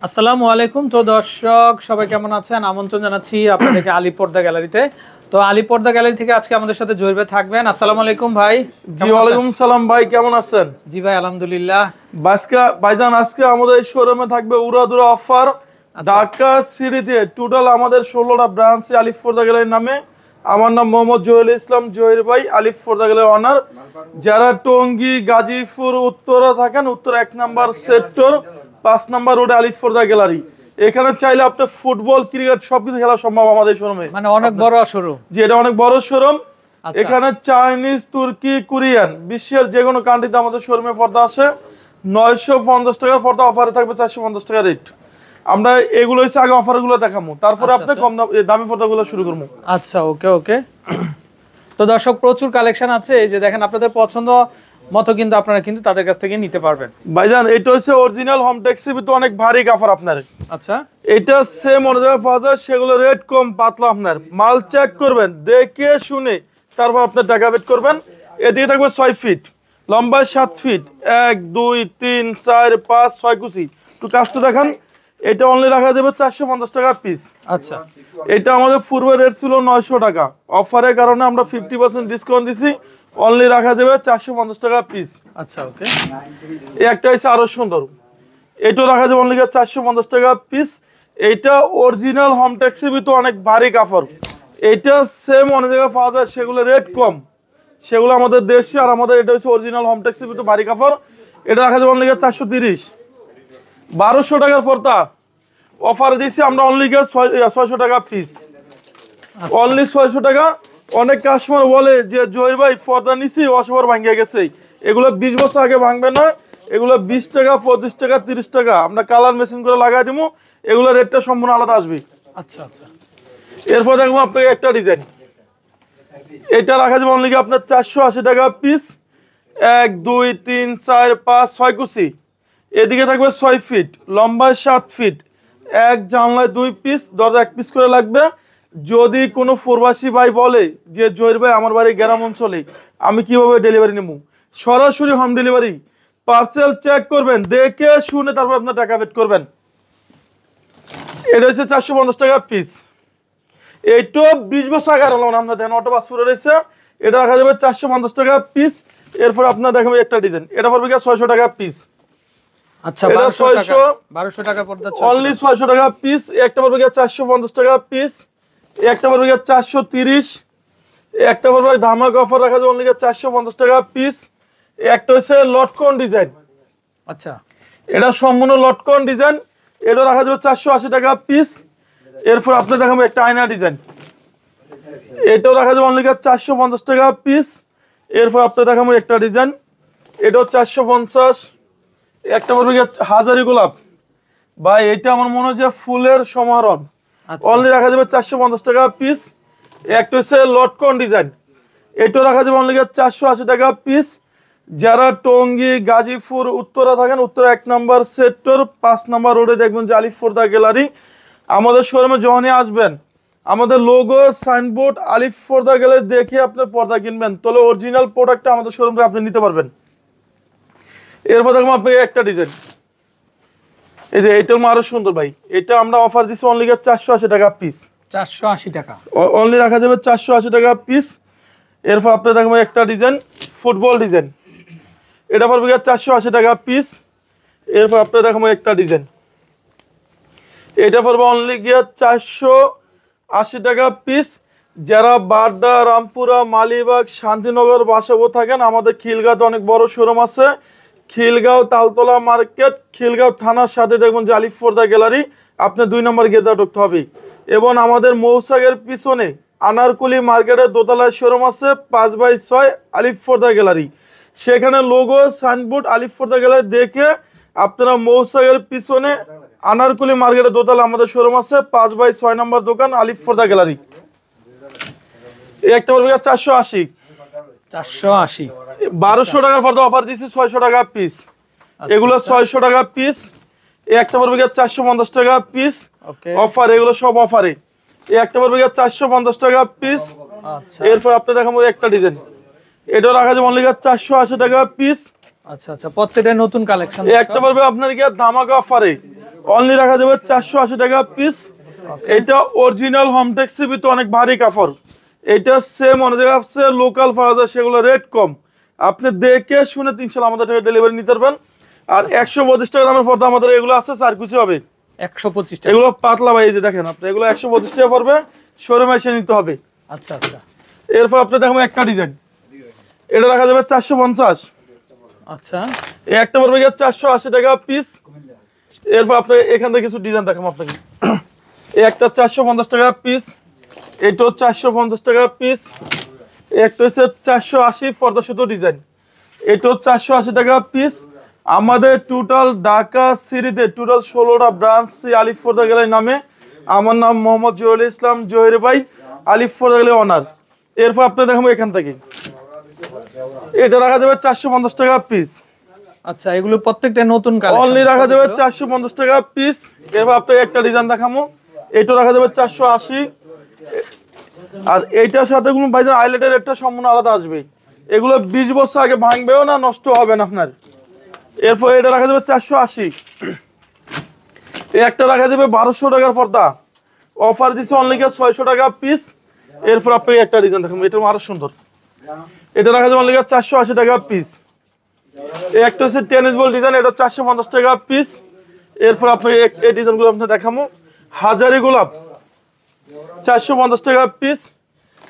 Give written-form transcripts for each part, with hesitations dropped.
আসসালামু আলাইকুম। তো দর্শক সবাই কেমন আছেন? আমন্ত্রণ জানাচ্ছি আপনাদেরকে আলী পর্দা গ্যালারিতে। তো আলী পর্দা গ্যালারি থেকে আজকে আমাদের সাথে জহির ভাই থাকবেন। আসসালামু আলাইকুম ভাই। জি ওয়ালাইকুম সালাম ভাই, কেমন আছেন? জি ভাই আলহামদুলিল্লাহ। ভাইজান আজকে আমাদের শোরুমে থাকবে উড়াদুরা অফার। ঢাকা সিটিতে টোটাল আমাদের 16টা ব্রাঞ্চ আলিফ পর্দা গ্যালারির নামে। আমার নাম মোহাম্মদ জহিরুল ইসলাম জহির ভাই, আলিফ পর্দা গ্যালারির অনার। যারা টঙ্গী গাজীপুর উত্তরা থাকেন, উত্তর 1 নম্বর সেক্টর 5 নম্বর রোডে আলিফ পর্দা গ্যালারি। এখানে চাইলে আপনি ফুটবল ক্রিকেট সবকিছু খেলা সম্ভব আমাদের শোরুমে। মানে অনেক বড় শোরুম। জি, এটা অনেক বড় শোরুম। এখানে চাইনিজ, তুর্কি, কোরিয়ান বিশ্বের যে কোনো কান্ট্রিতে আমাদের শোরুমে পর্দা আসে। 950 টাকার পর্দা অফারে থাকবে 450 টাকা রেট। আমরা এগুলো হচ্ছে আগে অফারগুলো দেখাবো, তারপরে আপনি কম দামি পর্দাগুলো শুরু করবো। আচ্ছা, ওকে ওকে। তো দর্শক প্রচুর কালেকশন আছে, এই যে দেখেন আপনাদের পছন্দ মতো কিন্তু আপনারা কিন্তু তাদের কাছ থেকে নিতে পারবেন। ভাইজান এটা হচ্ছে অরিজিনাল হোম ট্যাক্সি, তো অনেক ভারী কাপড় আপনার। আচ্ছা, এটা সেম অন্য জায়গায় পাওয়া যায়, সেগুলো রেট কম পাতলা। আপনার মাল চেক করবেন, দেখে শুনে তারপর আপনার টাকা বেট করবেন। এদিকে থাকবে 6 ফিট, লম্বায় 7 ফিট, 1 2 3 4 5 6 কুচি। একটু কাজটা দেখান। এটা অনলি রাখা যাবে 450 টাকা পিস। আচ্ছা, এটা আমাদের পূর্বে রেট ছিল 900 টাকা, অফারের কারণে আমরা 50% ডিসকাউন্ট দিছি, অনলি রাখা যাবে 450 টাকা পিস। আচ্ছা, ওকে। এই একটা হচ্ছে আরো সুন্দর, এটাও রাখা যাবে অনলি 450 টাকা পিস। এইটা অরিজিনাল হোম ট্যাক্সির ভিতর অনেক ভারী কাপড়। এইটা সেম অনেক জায়গায় পাওয়া যায়, সেগুলো রেট কম, সেগুলো আমাদের দেশি। আর আমাদের এটা হচ্ছে অরিজিনাল হোম ট্যাক্সির ভিতর ভারী কাপড়। এটা রাখা যাবে অনলি 430। 1200 টাকার পর্দা অফার দিচ্ছি আমরা অনলি 600 টাকা পিস, অনলি 600 টাকা। অনেক কাস্টমার বলে যে জহির ভাই পর্দা নিছি অসবার ভাঙিয়ে গেছে। এগুলো 20 বছর আগে ভাঙবে না, এগুলো 20 টাকা 25 টাকা 30 টাকা আমরা কালার মেশিন করে লাগাই দিব। এগুলো রেটটা সম্পূর্ণ আলাদা আসবে। আচ্ছা আচ্ছা। এরপর দেখবো আপনাকে একটা ডিজাইন, এটা রাখা যাবে অনলি আপনার 480 টাকা পিস। 1 2 3 4 5 6 কুচি। এদিকে থাকবে 6 ফিট, লম্বায় 7 ফিট, এক জানলায় 2 পিস, দরজা 1 পিস করে লাগবে। যদি কোনো প্রবাসী ভাই বলে যে জহির ভাই আমার বাড়ি গ্রাম অঞ্চলে, আমি কিভাবে ডেলিভারি নেব? সরাসরি হোম ডেলিভারি। পার্সেল চেক করবেন, দেখে শুনে তারপর আপনার টাকা পেড করবেন। এটা হচ্ছে 450 টাকা পিস। এইটা 20 বছর আগে হলো না, আমরা দেন অটো পাসপোর্ট রয়েছে। এটা রাখা যাবে 450 টাকা পিস। এরপর আপনার দেখাবো একটা ডিজাইন, এটা পড়বে 600 টাকা পিস। আচ্ছা, এটা 1200 টাকা পর্দা, অনলি 600 টাকা পিস। একটা পড়বে 450 টাকা পিস, একটা পড়বে 430, একটা পড়বে ধামাকা অফার রাখা যাবে অনলি 450 টাকা পিস। একটা হচ্ছে লটকন ডিজাইন। আচ্ছা, এটা সম্পূর্ণ লটকন ডিজাইন, এটা রাখা যাবে 480 টাকা পিস। এরপর আপনি দেখাবো একটা আয়না ডিজাইন, এটাও রাখা যাবে অনলি 450 টাকা পিস। এরপর আপনি দেখাবো একটা ডিজাইন, এটাও 450। একটা পড়বে হাজারি গোলাপ। ভাই এটা আমার মনে হয় যে ফুলের সমারোহ, অনলি রাখা যাবে 450 টাকা পিস। একটা হচ্ছে লটকন ডিজাইন, এটাও রাখা যাবে অনলি 480 টাকা পিস। যারা টঙ্গী গাজীপুর উত্তরা থাকেন, উত্তরা 1 নম্বর সেক্টর 5 নম্বর রোডে দেখবেন যে আলিফ পর্দা গ্যালারি। আমাদের শোরুমে যখনই আসবেন, আমাদের লোগো সাইনবোর্ড আলিফ পর্দা গ্যালারি দেখে আপনি পর্দা কিনবেন, তাহলে অরিজিনাল প্রোডাক্টটা আমাদের শোরুমে আপনি নিতে পারবেন। এরপর দেখুন আপনাকে একটা ডিজাইন, এই যে এইটার আরো সুন্দর ভাই। এটা আমরা অফার দিচ্ছি অনলি 480 টাকা পিস। 480 টাকা অনলি রাখা যাবে 480 টাকা পিস। এরপর আপনি দেখবেন একটা ডিজাইন, ফুটবল ডিজাইন, এটা পড়বে 480 টাকা পিস। এরপর আপনি দেখবেন একটা ডিজাইন, এটা পড়বে অনলি 480 টাকা পিস। যারা বাড্ডা, রামপুরা, মালিবাগ, শান্তিনগর বাসাবো থাকেন, আমাদের খিলগাঁওতে অনেক বড় শোরুম আছে। খিলগাঁও তালতলা মার্কেট, খিলগাঁও থানার সাথে দেখবেন যে আলিফ পর্দা গ্যালারি। আপনি 2 নম্বর গেটে ঢুকতে হবে। এবং আমাদের মৌসাগের পিছনে আনারকুলি মার্কেটের দোতলায় শোরুম আছে 5/6 আলিফ পর্দা গ্যালারি। সেখানে লোগো সাইনবোর্ড আলিফ পর্দা গ্যালারি দেখে আপনারা মৌসাগের পিছনে আনারকুলি মার্কেটের দোতলা আমাদের শোরুম আছে 5/6 নম্বর দোকান আলিফ পর্দা গ্যালারি। একটা পড়বে 480। 1200 টাকার পর্দা অফার দিচ্ছি 600 টাকা পিস। এগুলো 600 টাকা পিস। একটা পড়বে 450 টাকা পিস অফার, এগুলো সব অফারে। একটা পড়বে 450 টাকা পিস। এরপর আপনি দেখাবো একটা ডিজাইন, এটা রাখা যাবে অনলি 480 টাকা পিস। আচ্ছা আচ্ছা, প্রত্যেকটা নতুন কালেকশন। একটা পড়বে আপনার কি ধামাকা অফারে অনলি রাখা যাবে 480 টাকা পিস। এটা অরিজিনাল হোমটেক্স ভিতরে অনেক ভারী কাপড়। এটা সেম অনেক জায়গায় আছে লোকাল পাওয়া যায়, সেগুলো রেট কম। আপনি দেখে শুনে ইনশাআল্লাহ আমাদের থেকে ডেলিভারি নিতে পারবেন। আর 125 টাকা দামের পর্দা আমাদের এগুলো আছে 4 কুচি হবে। 125 টাকা এগুলো পাতলা ভাই, এই যে দেখেন আপনি, এগুলো 125 টাকা পড়বে, শোরুমে এসে নিতে হবে। আচ্ছা আচ্ছা। এরপর আপনি দেখুন একটা ডিজাইন, এটা রাখা যাবে 450। আচ্ছা, এই একটা পড়বে 480 টাকা পিস। এরপর আপনি এখান থেকে কিছু ডিজাইন দেখাবো আপনাকে। এই একটা 450 টাকা পিস, এটাও 450 টাকা পিস। একটা হচ্ছে 480 পর্দা শুধু ডিজাইন, এটাও 480 টাকা পিস। আমাদের টোটাল ঢাকা সিটিতে টোটাল 16টা ব্রাঞ্চ আলিফ পর্দা গ্যালারি নামে। আমার নাম মোহাম্মদ জহিরুল ইসলাম, জহির ভাই, আলিফ পর্দা গ্যালারি অনার। এরপর আপনি দেখাবো এখান থেকে, এটা রাখা যাবে 450 টাকা পিস। আচ্ছা, এগুলো প্রত্যেকটা নতুন কালেকশন, অনলি রাখা যাবে 450 টাকা পিস। এবার আপনাকে একটা ডিজাইন দেখাবো, এটা রাখা যাবে 480। আর এইটার সাথে কোনো ভাইজান আইলেটের রেটটা সম্পূর্ণ আলাদা আসবে। এগুলো 20 বছর আগে ভাঙবেও না, নষ্ট হবে না আপনার। এরপর এটা রাখা যাবে 480। এই একটা রাখা যাবে 1200 টাকার পর্দা, অফার দিচ্ছে অনলি 600 টাকা পিস। এরপর আপনাকে একটা ডিজাইন দেখাবো, এটা আরো সুন্দর, এটা রাখা যাবে অনলি 480 টাকা পিস। এই একটা হচ্ছে টেনিস বল ডিজাইন, এটা 450 টাকা পিস। এরপর আপনাকে এই ডিজাইনগুলো আপনাকে দেখাবো, হাজারি গোলাপ 450 টাকা পিস।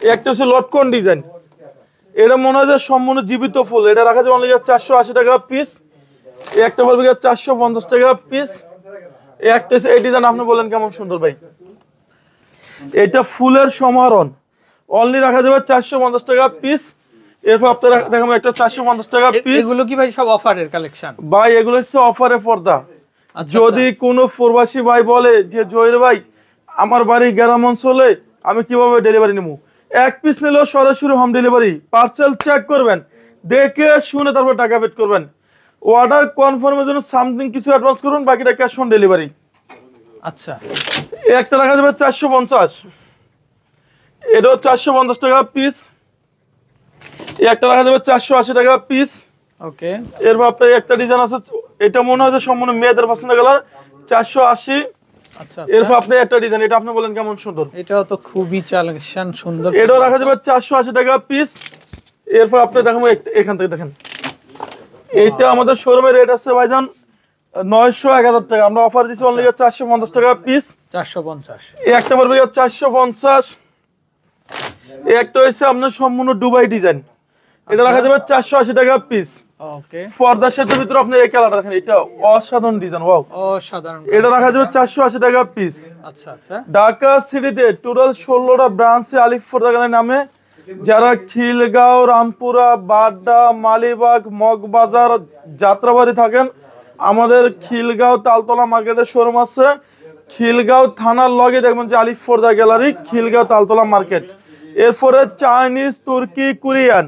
এই একটা হচ্ছে লটকন ডিজাইন, এটা মনে হয় যে সম্পূর্ণ জীবিত ফুল, এটা রাখা যাবে অনলি 480 টাকা পিস। এই একটা বলবে 450 টাকা পিস। এই একটা হচ্ছে এই ডিজাইন, আপনি বলেন কেমন সুন্দর ভাই, এটা ফুলের সমারোহ, অনলি রাখা যাবে 450 টাকা পিস। এরপর আপনারা দেখাবো একটা 450 টাকা পিস। এগুলো কি ভাই সব অফারের কালেকশন? ভাই এগুলো হচ্ছে অফারে পর্দা। আচ্ছা, যদি কোনো প্রবাসী ভাই বলে যে জহির ভাই আমার বাড়ি গ্রাম অঞ্চলে, আমি কিভাবে ডেলিভারি নেবো, এক পিস নিলেও সরাসরি হোম ডেলিভারি, পার্সেল চেক করবেন, দেখে শুনে তারপর টাকা পেড করবেন। অর্ডার কনফার্মের জন্য সামথিং কিছু অ্যাডভান্স করুন, বাকিটা ক্যাশ অন ডেলিভারি। আচ্ছা, একটা রাখা যাবে 450, এটাও 450 টাকা পিস। একটা রাখা যাবে 480 টাকা পিস। ওকে। এরপর আপনার একটা ডিজাইন আছে, এটা মনে হয় যে সম্পূর্ণ মেয়েদের পছন্দের কালার, 480। আচ্ছা, এরপর আপনি একটা ডিজাইন, এটা আপনি বলেন কেমন সুন্দর, এটাও তো খুবই কালেকশন সুন্দর, এটাও রাখা যাবে 480 টাকা পিস। এরপর আপনি দেখাবো এখান থেকে দেখেন, এইটা আমাদের শোরুমের রেট আছে ভাইজান 900-1000 টাকা, আমরা অফার দিচ্ছি অনলি 450 টাকা পিস। 450। এই একটা পড়বে 450। এই একটা হচ্ছে আপনার সম্পূর্ণ দুবাই ডিজাইন, এটা রাখা যাবে 480 টাকা পিস। ওকে। পর্দার সেটের ভিতরে আপনি এই কালারটা দেখেন, এটা অসাধারণ ডিজাইন, ওয়াও, অসাধারণ। এটা রাখা যাবে 480 টাকা পিস। আচ্ছা আচ্ছা। ঢাকা সিটিতে টোটাল 16টা ব্রাঞ্চে আলিফ পর্দা গ্যালারি নামে। যারা খিলগাঁও, রামপুরা, বাড্ডা, মালিবাগ, মগবাজার, যাত্রাবাড়ি থাকেন, আমাদের খিলগাঁও তালতলা মার্কেটের শোরুম আছে। খিলগাঁও থানার লগে দেখবেন যে আলিফ পর্দা গ্যালারি, খিলগাঁও তালতলা মার্কেট। এরপরে চাইনিজ, তুর্কি, কোরিয়ান,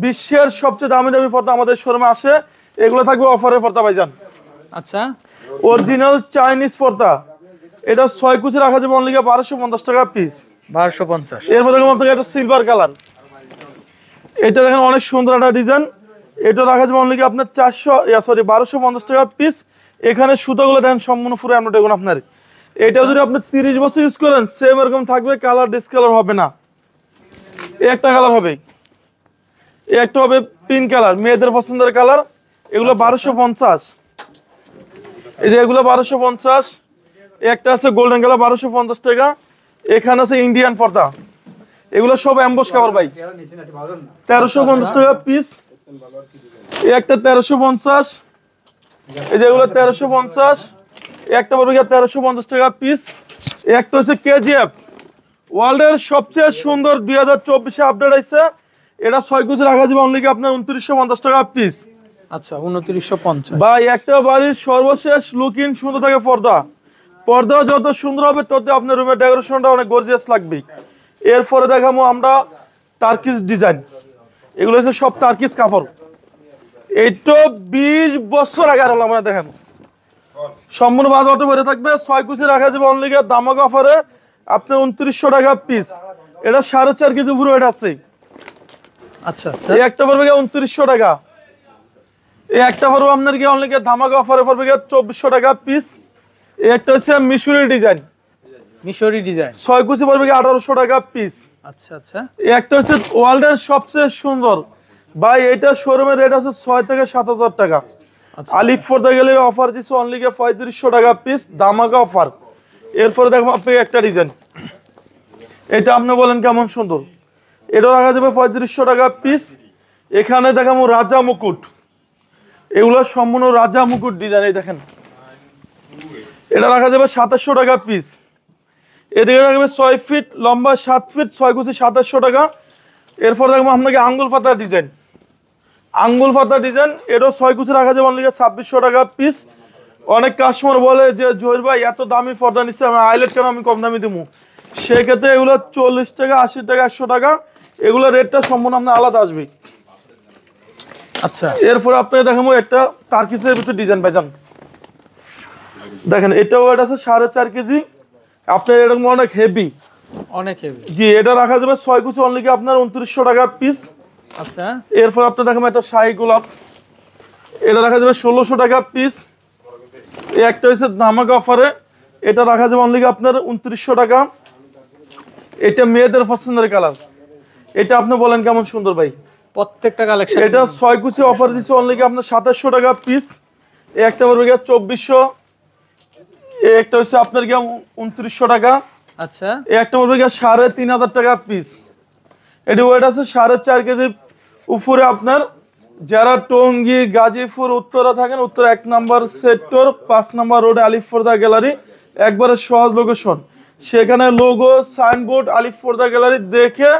বিশ্বের সবচেয়ে দামি দামি পর্দা আমাদের শোরুমে আসে। এগুলো থাকবে অফারের পর্দা ভাইজান। আচ্ছা, অরিজিনাল চাইনিজ পর্দা, এটা 6 কুচি রাখা যাবে অনলি 1250 টাকা পিস। 1250। এরপর দেখুন আপনাকে একটা সিলভার কালার, এটা দেখেন অনেক সুন্দর একটা ডিজাইন, এটা রাখা যাবে অনলি আপনার 1250 টাকা পিস। এখানে সুতোগুলো দেখেন সম্পূর্ণ পুরো আমরা দেখুন আপনার, এটা যদি আপনি 30 বছর ইউজ করেন সেম এরকম থাকবে, কালার ডিসকালার হবে না। একটা কালার হবে, একটা হবে পিঙ্ক কালার, মেয়েদের পছন্দের কালার, এগুলো 1250। এই যে এগুলো 1250। একটা আছে গোল্ডেন কালার 1250 টাকা। এখানে আছে ইন্ডিয়ান পর্দা, এগুলো সব এমবস কাভার ভাই, 1350 টাকা পিস। এই একটা 1350, এই যে এগুলো 1350। একটা পড়বে 1350 টাকা পিস। একটা হচ্ছে কেজিএফ, ওয়ার্ল্ডের সবচেয়ে সুন্দর 2024 আপডেট আছে, এটা 6 কুচি রাখা যাবে অনলি আপনার 2950 টাকা পিস। আচ্ছা, 2950। ভাই একটা বাড়ির সর্বশেষ লুকিং সুন্দর থাকে পর্দা, পর্দা যত সুন্দর হবে তত আপনার রুমের ডেকোরেশনটা অনেক গর্জিয়াস লাগবে। এরপরে দেখাবো আমরা টার্কিশ ডিজাইন, এগুলো হচ্ছে সব টার্কিশ কাপড়, এইটা 20 বছর আগে আর আমরা দেখাবো, সম্পূর্ণ বাজারটা ভরে থাকবে। 6 কুচি রাখা যাবে অনলি দামাক অফারে আপনি 2900 টাকা পিস। এটা 4.5 কেজি পুরো এটা আছে। আচ্ছা আচ্ছা। এই একটা পড়বে 2900 টাকা। এই একটা পড়বে আপনার কি অনলি ধামাকা অফারে পড়বে 2400 টাকা পিস। এই একটা হচ্ছে মিশরি ডিজাইন, মিশরি ডিজাইন। 6 কুচি পড়বে কি 1800 টাকা পিস। আচ্ছা আচ্ছা। এই একটা হচ্ছে ওয়ার্ল্ডের সবচেয়ে সুন্দর ভাই, এটা শোরুমের রেট আছে 6 থেকে 7000 টাকা। আচ্ছা আলিফ পর্দা গেলে অফার দিচ্ছে অনলি 3500 টাকা পিস, দামাকা অফার। এরপরে দেখো আপনি একটা ডিজাইন, এটা আপনি বলেন কেমন সুন্দর, এটা রাখা যাবে 3500 টাকা পিস। এখানে দেখাবো রাজা মুকুট, এগুলো সম্পূর্ণ রাজা মুকুট ডিজাইন। এই দেখেন, এটা রাখা যাবে 2700 টাকা পিস। এদিকে রাখবে 6 ফিট লম্বা, 7 ফিট, 6 কুচি 2700 টাকা। এরপর দেখবো আপনাকে আঙ্গুল পাতা ডিজাইন, আঙ্গুল পাতা ডিজাইন, এটাও 6 কুচি রাখা যাবে অনলি 2600 টাকা পিস। অনেক কাস্টমার বলে যে জহির ভাই এত দামি পর্দা নিচ্ছে, আমি আইলেট কেন আমি কম দামি দেবো, সেক্ষেত্রে এগুলো 40 টাকা, 80 টাকা, 100 টাকা, এগুলো রেটটা সম্পূর্ণ আপনার আলাদা আসবে। আচ্ছা। এরপর আপনাকে দেখাবো একটা তারকিসের ভিতরে ডিজাইন পাইজান, দেখেন এটাও ওয়েট আছে 4.5 কেজি, আপনার এরকম অনেক হেভি, অনেক হেভি। জি এটা রাখা যাবে 6 কুচি অনলি আপনার 2900 টাকা পিস। আচ্ছা। এরপর আপনার দেখাবো একটা শাহী গোলাপ, এটা রাখা যাবে 1600 টাকা পিস। এই একটা হচ্ছে ধামাকা অফারে, এটা রাখা যাবে অনলি আপনার 2900 টাকা। এটা মেয়েদের পছন্দের কালার, এটা আপনি বলেন কেমন সুন্দর ভাই, প্রত্যেকটা কালেকশন। এটা 6 কুচি অফার দিচ্ছে অনলি আপনার 2700 টাকা পিস। এই একটা পড়বে গিয়ে 2400, এই একটা হচ্ছে আপনার গিয়ে 2900 টাকা। আচ্ছা। এই একটা পড়বে গিয়ে 3500 টাকা পিস। এটি ওয়েট আছে 4.5 কেজি উপরে। আপনার যারা টঙ্গী, গাজীপুর, উত্তরা থাকেন, উত্তরা 1 নম্বর সেক্টর 5 নম্বর রোডে আলিফ পর্দা গ্যালারি, একবারে সহজ লোকেশন, সেখানে লোগো সাইনবোর্ড আলিফ পর্দা গ্যালারি দেখে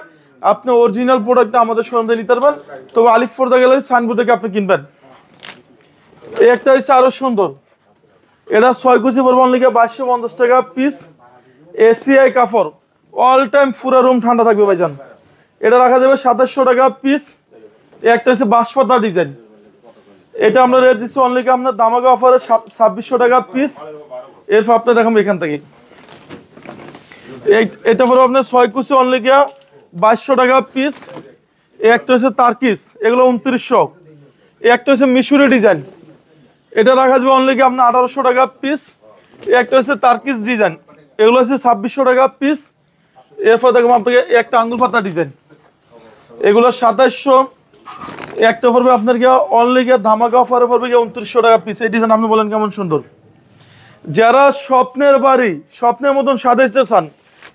আপনি অরিজিনাল প্রোডাক্টটা আমাদের শোরুম থেকে নিতে পারবেন। তবে আলিফ পর্দা গ্যালারি সাইনবোর্ড থেকে আপনি কিনবেন। এই একটা হচ্ছে আরো সুন্দর, এটা 6 কুচি পড়বে অনলি 2250 টাকা পিস। এসিআই কাপড়, অল টাইম পুরো রুম ঠান্ডা থাকবে ভাইজান। এটা রাখা যাবে 2700 টাকা পিস। একটা হচ্ছে বাঁশপাতা ডিজাইন, এটা আমরা রেট দিচ্ছি অনলি আপনার দামাকা অফারে 2600 টাকা পিস। এরপর আপনি দেখাবো এখান থেকে, এটা পরে আপনার 6 কুচি অনলি 2200 টাকা পিস। একটা হচ্ছে তার্কিস, এগুলো 2900। একটা হচ্ছে মিশরি ডিজাইন, এটা রাখা যাবে অনলি আপনার 1800 টাকা পিস। একটা হচ্ছে তার্কিস ডিজাইন, এগুলো হচ্ছে 2600 টাকা পিস। এরপর দেখবো আপনাকে একটা আঙ্গুল পাতা ডিজাইন, এগুলো 2700। একটা পড়বে আপনার অনলি ধামাকা অফারে পড়বে 2900 টাকা পিস। এই ডিজাইন আপনি বলেন কেমন সুন্দর। যারা স্বপ্নের বাড়ি স্বপ্নের মতন সাজাইতে চান,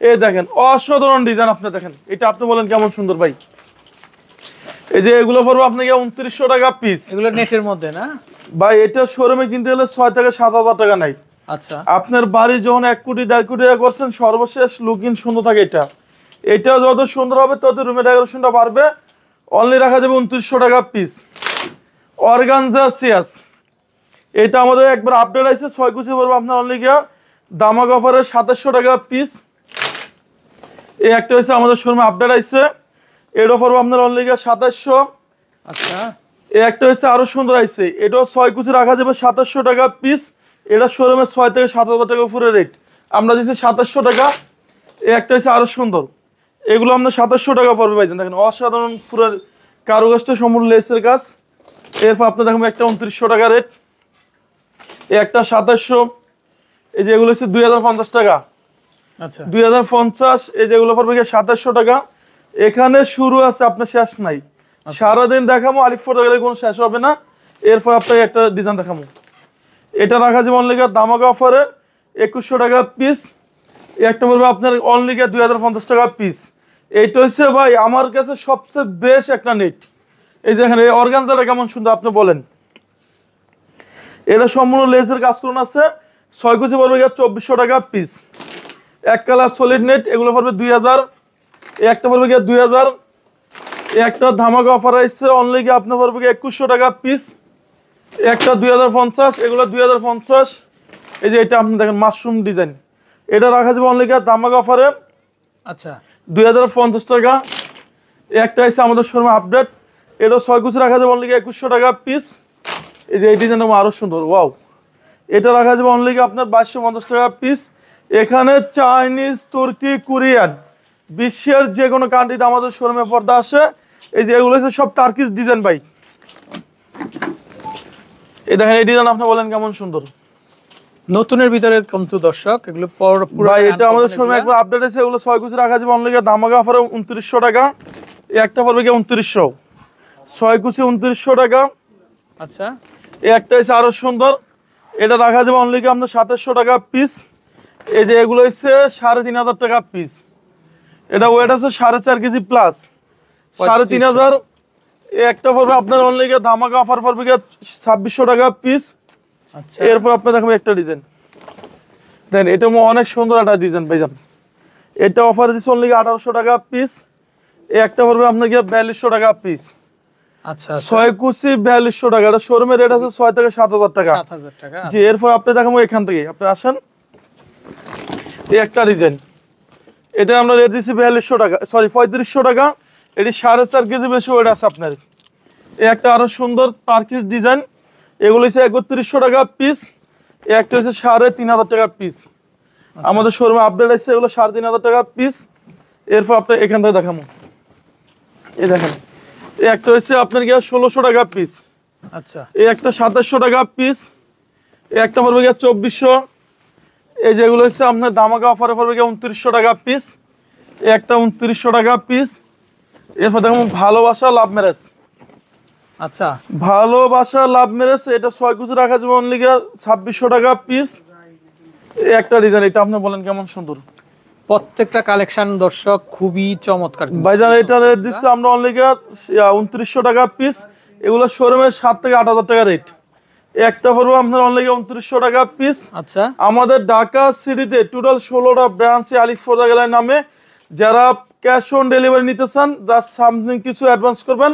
এই দেখেন অসাধারণ ডিজাইন, আপনি দেখেন এটা আপনি বলেন কেমন সুন্দর ভাই। এই যে এগুলো পড়বে আপনাকে 2900 টাকা পিস। এগুলো নেটের মধ্যে না ভাই, এটা শোরুমে কিনতে গেলে 6 থেকে 7000 টাকা নাই। আচ্ছা। আপনার বাড়ি যখন 1 কোটি 1.5 কোটি টাকা করছেন, সর্বশেষ লুকিং সুন্দর থাকে। এটা যত সুন্দর হবে তত রুমের ডেকোরেশনটা বাড়বে। অনলি রাখা যাবে 2900 টাকা পিস। অর্গানজা সিয়াস, এটা আমাদের একবার আপডেট আছে, 6 কুচি পড়বে আপনার অনলি দামাক অফারে 2700 টাকা পিস। এই একটা হচ্ছে আমাদের শোরুমে আপডেট আছে, এর অফার আপনার অনলি 2700। আচ্ছা। এই একটা হচ্ছে আরো সুন্দর আছে, এটাও 6 কুচি রাখা যাবে 2700 টাকা পিস। এটা শোরুমে 6 থেকে 7000 টাকা উপরে রেট, আমরা দিচ্ছি 2700 টাকা। এই একটা হচ্ছে আরো সুন্দর, এগুলো আপনার 2700 টাকা পড়বে ভাইজান। দেখেন অসাধারণ পুরো কারুকাজটা সম্পূর্ণ লেসের কাজ। এরপর আপনি দেখুন একটা 2900 টাকা রেট, এই একটা 2700। এই যে এগুলো হচ্ছে 2050 টাকা। আচ্ছা। 2050। এই যেগুলো পড়বে 2700 টাকা। এখানে শুরু আছে, আপনার শেষ নাই। সারাদিন দেখাবো, আলিফ পর্দা গেলে কোনো শেষ হবে না। এরপর আপনাকে একটা ডিজাইন দেখাবো, এটা রাখা যাবে অনলি দামাকা অফারে 2100 টাকা পিস। একটা পড়বে আপনার অনলি 2050 টাকা পিস। এইটা হচ্ছে ভাই আমার কাছে সবচেয়ে বেস্ট একটা নেট। এই দেখেন এই অর্গানজাটা কেমন সুন্দর, আপনি বলেন। এটা সম্পূর্ণ লেসের কাজ করুন আছে, 6 কুচি পড়বে 2400 টাকা পিস। এক কালার সলিড নেট, এগুলো পড়বে 2000। একটা পড়বে 2000। একটা ধামাকা অফার আসছে অনলি আপনার পড়বে 2100 টাকা পিস। একটা 2050, এগুলো 2050। এই যে এটা আপনি দেখেন মাশরুম ডিজাইন, এটা রাখা যাবে অনলি ধামাকা অফারে আচ্ছা 2050 টাকা। একটা আছে আমাদের শোরুমে আপডেট, এটা 6 কুচি রাখা যাবে অনলি 2100 টাকা পিস। এই যে এই ডিজাইনটা আরো সুন্দর, ওয়াও। এটা রাখা যাবে অনলি আপনার 2250 টাকা পিস। এখানে চাইনিজ, তুর্কি, কোরিয়ান, বিশ্বের যে কোনো কান্ট্রিতে আমাদের শোরুমে পর্দা আসে। এই যে এগুলো হচ্ছে সব টার্কিশ ডিজাইন ভাই। এই দেখেন এই ডিজাইন আপনি বলেন কেমন সুন্দর। নতুনের ভিতরে কিন্তু দর্শক এগুলো পুরো ভাই এটা আমাদের শোরুমে একবার আপডেট আছে, এগুলো 6 কুচি রাখা যাবে অনলি ধামাকা অফারে 2900 টাকা। এই একটা পড়বে কি 2900, 6 কুচি 2900 টাকা। আচ্ছা, এই একটা হচ্ছে আরো সুন্দর, এটা রাখা যাবে অনলি আপনার 2700 টাকা পিস। এই যে এগুলো হচ্ছে 3500 টাকা পিস। এটা ওয়েট আছে 4.5 কেজি প্লাস, 3500। এই একটা পড়বে আপনার অনলি ধামাকা অফার পড়বে 2600 টাকা পিস। আচ্ছা, এরপর আপনি দেখাবো একটা ডিজাইন দেন, এটা অনেক সুন্দর একটা ডিজাইন ভাইজান। এটা অফার দিচ্ছে অনলি 1800 টাকা পিস। এই একটা পড়বে আপনার 4200 টাকা পিস। আচ্ছা, 6 কুচি 4200 টাকা। এটা শোরুমের রেট আছে 6 থেকে 7000 টাকা। 7000 টাকা। জি, এরপর আপনি দেখাবো এখান থেকে, আপনি আসেন। এই একটা ডিজাইন, এটা আমরা রেট দিচ্ছি 4200 টাকা, সরি 3500 টাকা। এটি 4.5 কেজি বেশি ওয়েট আছে আপনার। এই একটা আরো সুন্দর টার্কিশ ডিজাইন, এগুলো হচ্ছে 3100 টাকা পিস। এই একটা হচ্ছে 3500 টাকা পিস। আমাদের শোরুমে আপডেট আছে, এগুলো 3500 টাকা পিস। এরপর আপনি এখান থেকে দেখাবো, এই দেখেন। এই একটা হচ্ছে আপনার 1600 টাকা পিস। আচ্ছা, এই একটা 2700 টাকা পিস। এই একটা পড়বে 2400। এই যেগুলো হচ্ছে আপনার ধামাকা অফারে পড়বে 2900 টাকা পিস। এই একটা 2900 টাকা পিস। এরপর দেখুন ভালোবাসা লাভ ম্যারেজ। আচ্ছা, ভালোবাসা লাভ ম্যারেজ, এটা 6 কুচি রাখা যাবে অনলি 2600 টাকা পিস। এই একটা ডিজাইন, এটা আপনি বলেন কেমন সুন্দর। প্রত্যেকটা কালেকশন দর্শক খুবই চমৎকার। ভাইজান এটা রেট দিচ্ছে আমরা অনলি 2900 টাকা পিস। এগুলো শোরুমের 7 থেকে 8000 টাকা রেট। একটা পড়বো আপনার অনলি 2900 টাকা পিস। আচ্ছা, আমাদের ঢাকা সিটিতে টোটাল 16টা ব্রাঞ্চে আলিফ ফোর্দা গ্যালারি নামে। যারা ক্যাশ অন ডেলিভারি নিতে চান, জাস্ট সামথিং কিছু অ্যাডভান্স করবেন,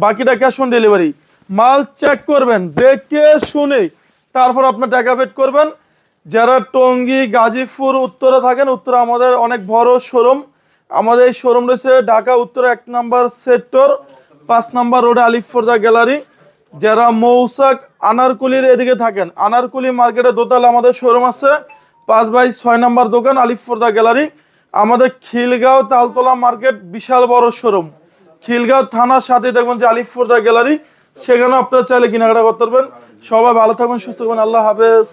বাকিটা ক্যাশ অন ডেলিভারি। মাল চেক করবেন, দেখে শুনে তারপর আপনার টাকা পেড করবেন। যারা টঙ্গী, গাজীপুর, উত্তরে থাকেন, উত্তরে আমাদের অনেক বড় শোরুম। আমাদের এই শোরুম রয়েছে ঢাকা উত্তর 1 নম্বর সেক্টর 5 নম্বর রোডে আলিফ ফোর্দা গ্যালারি। যারা মৌসাক আনারকুলির এদিকে থাকেন, আনারকুলি মার্কেটে দোতলা আমাদের শোরুম আছে, 5/6 নম্বর দোকান আলিফ ফোর্দা গ্যালারি। আমাদের খিলগাঁও তালতলা মার্কেট বিশাল বড় শোরুম, খিলগাঁও থানার সাথে দেখবেন যে আলিফ ফোর্দা গ্যালারি, সেখানে আপনারা চাইলে কেনাকাটা করতে পারবেন। সবাই ভালো থাকবেন, সুস্থ থাকবেন, আল্লাহ হাফেজ।